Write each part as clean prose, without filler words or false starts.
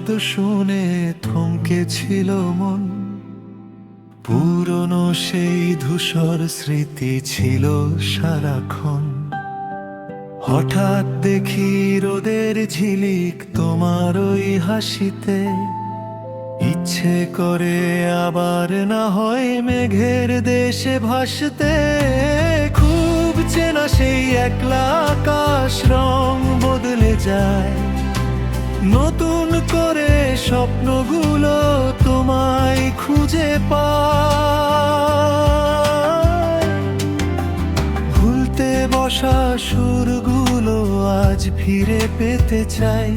শব্দ শুনে থমকে ছিল মন। পুরনো সেই ধূসর স্মৃতি ছিল সারাক্ষণ। হঠাৎ দেখি রোদের ঝিলিক তোমার ওই হাসিতে, ইচ্ছে করে আবার না হয় মেঘের দেশে ভাসতে। খুব চেনা সেই একলা আকাশ, রং বদলে যায়, নতুন করে স্বপ্নগুলো তোমায় খুঁজে পায়। ভুলতে বসা সুরগুলো আজ ফিরে পেতে চাই,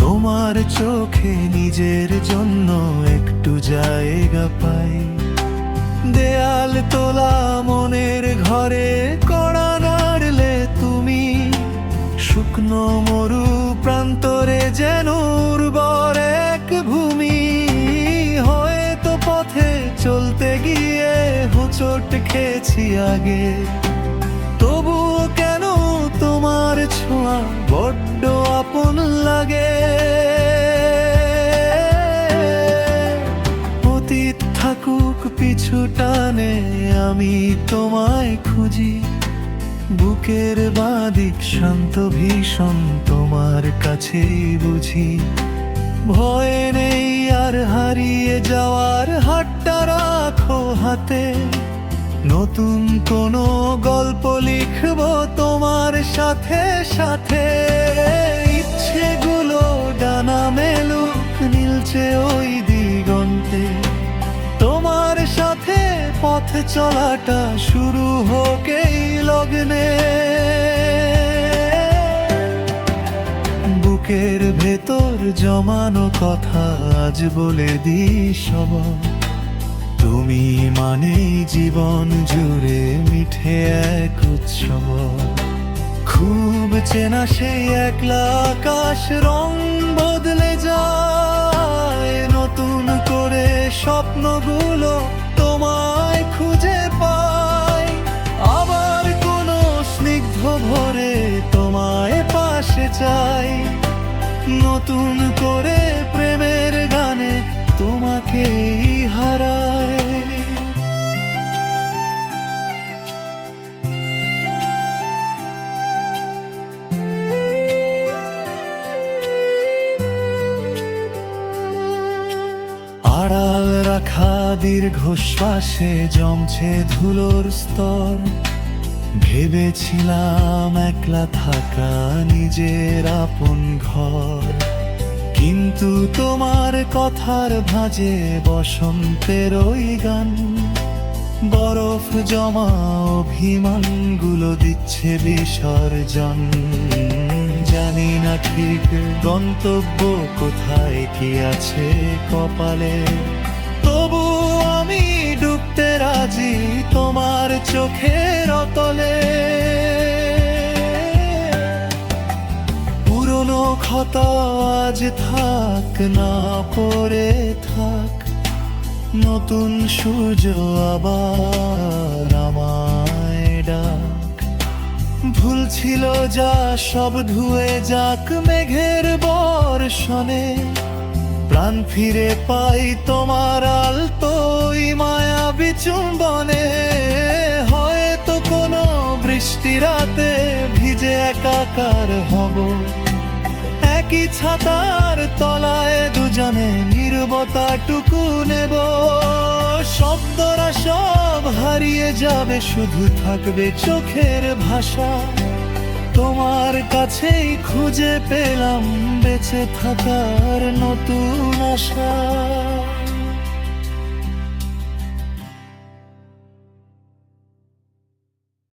তোমার চোখে নিজের জন্য একটু জায়গা পাই। দেয়াল তোলা মনের ঘরে কড়া নাড়লে তুমি, শুকনো মরু প্রান্তরে যেন উর্বর এক ভূমি। হয়তো পথে চলতে গিয়ে হোঁচট খেয়েছি আগে, তবুও কেন তোমার ছোঁয়া বড্ড আপন লাগে। অতীত থাকুক পিছু টানে আমি তোমায় খুঁজি, বুকের বাদিক শান্ত ভীষণ তোমার কাছেই বুঝি। ভয় নেই আর হারিয়ে যাওয়ার, হাতটা রাখো হাতে, নতুন কোনো গল্প লিখবো তোমার সাথে সাথে। ইচ্ছেগুলো ডানা মেলুক নীলচে ওই দিগন্তে, তোমার সাথে পথ চলাটা শুরু হোক এই লগ্নে। বুকের ভেতর জমানো কথা আজ বলে দিই সবার, তুমি মানে জীবন জুড়ে মিঠে এক উৎসব। খুব চেনা সেই একলা আকাশ, রং বদলে যায়, নতুন করে স্বপ্নগুলো তোমায় খুঁজে পাই। আবার কোনো স্নিগ্ধ ভোরে তোমায় পাশে চাই, নতুন করে প্রেমের গানে তোমাকেই হারায়। আড়াল রাখা দীর্ঘশ্বাসে জমছে ধুলোর স্তর, ভেবেছিলাম একলা থাকা নিজের আপন ঘর। কিন্তু তোমার কথার ভাঁজে বসন্তের ওই গান, বরফ জমা অভিমানগুলো দিচ্ছে বিসর্জন। জানি না ঠিক গন্তব্য কোথায়, কি আছে কপালে, তবু আমি ডুবতে রাজি তোমার চোখের অতলে। পুরনো ক্ষত আজ থাক না পড়ে থাক, নতুন সূর্য আবার আমায় ডাক। ভুল ছিল যা সব ধুয়ে যাক মেঘের বর্ষণে, প্রাণ ফিরে পাই তোমার আলতোই মায়াবী চুম্বনে। হয়তো কোনো বৃষ্টি রাতে ভিজে একাকার হব, একই ছাতার তলায় দুজনে নীরবতাটুকু নেব। শব্দরা সব হারিয়ে যাবে, শুধু থাকবে চোখের ভাষা। তোমার কাছেই খুঁজে পেলাম বেঁচে থাকার নতুন আশা।